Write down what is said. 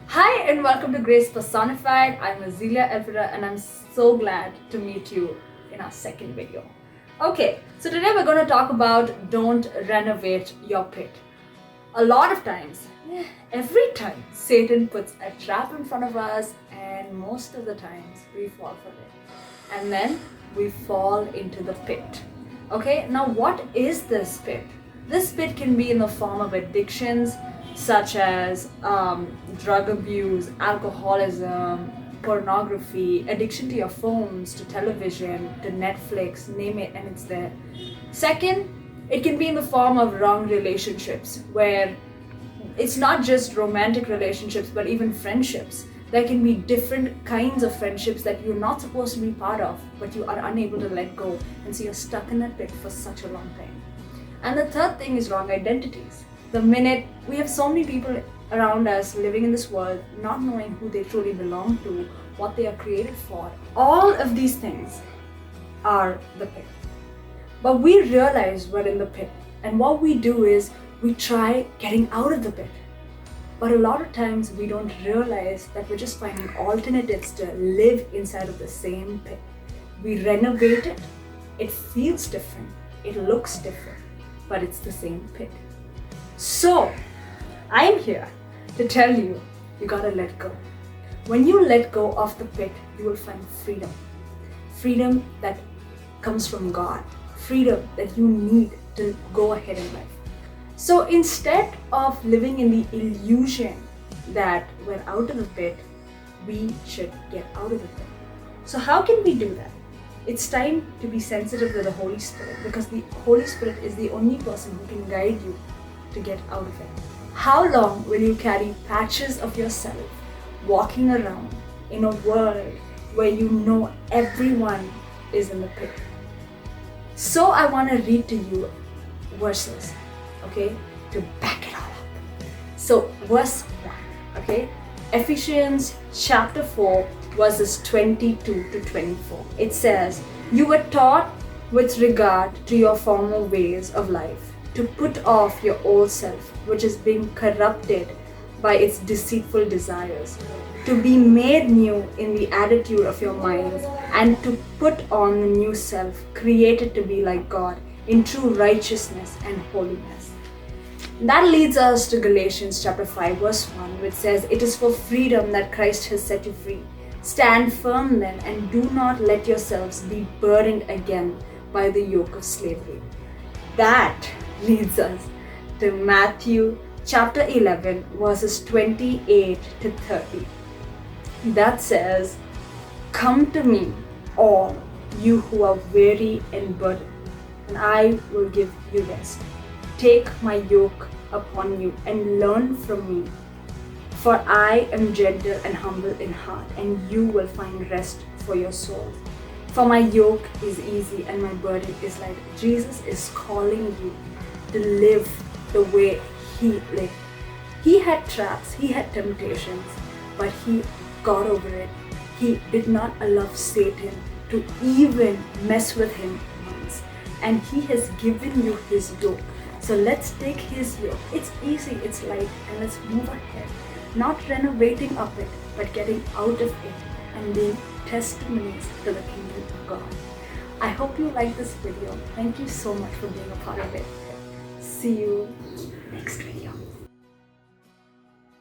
Hi and welcome to Grace Personified. I'm Azelia Elvira and I'm so glad to meet you in our second video. Okay, so today we're going to talk about don't renovate your pit. A lot of times, every time, Satan puts a trap in front of us and most of the times we fall for it. And then we fall into the pit. Okay, now what is this pit? This pit can be in the form of addictions such as drug abuse, alcoholism, pornography, addiction to your phones, to television, to Netflix, name it, and it's there. Second, it can be in the form of wrong relationships where it's not just romantic relationships but even friendships. There can be different kinds of friendships that you're not supposed to be part of but you are unable to let go, and so you're stuck in that pit for such a long time. And the third thing is wrong identities. The minute we have so many people around us living in this world not knowing who they truly belong to, what they are created for, all of these things are the pit. But we realize we're in the pit, and what we do is we try getting out of the pit. But a lot of times we don't realize that we're just finding alternatives to live inside of the same pit. We renovate it, it feels different, it looks different, but it's the same pit. So, I'm here to tell you, you gotta let go. When you let go of the pit, you will find freedom. Freedom that comes from God. Freedom that you need to go ahead in life. So instead of living in the illusion that we're out of the pit, we should get out of the pit. So how can we do that? It's time to be sensitive to the Holy Spirit, because the Holy Spirit is the only person who can guide you to get out of it. How long will you carry patches of yourself walking around in a world where you know everyone is in the pit? So I want to read to you verses, okay, to back it all up. So verse 1, okay, Ephesians chapter 4 verses 22 to 24. It says, "You were taught with regard to your former ways of life to put off your old self, which is being corrupted by its deceitful desires, to be made new in the attitude of your minds, and to put on the new self, created to be like God in true righteousness and holiness." That leads us to Galatians chapter 5 verse 1, which says, "It is for freedom that Christ has set you free. Stand firm then, and do not let yourselves be burdened again by the yoke of slavery." That leads us to Matthew chapter 11 verses 28 to 30. That says, "Come to me, all you who are weary and burdened, and I will give you rest. Take my yoke upon you and learn from me, for I am gentle and humble in heart, and you will find rest for your souls. For my yoke is easy and my burden is light." Jesus is calling you to live the way he lived. He had traps, he had temptations, but he got over it. He did not allow Satan to even mess with him once. And he has given you his yoke. So let's take his yoke. It's easy, it's light, and let's move ahead. Not renovating of it, but getting out of it and being testimonies to the kingdom of God. I hope you like this video. Thank you so much for being a part of it. See you next week.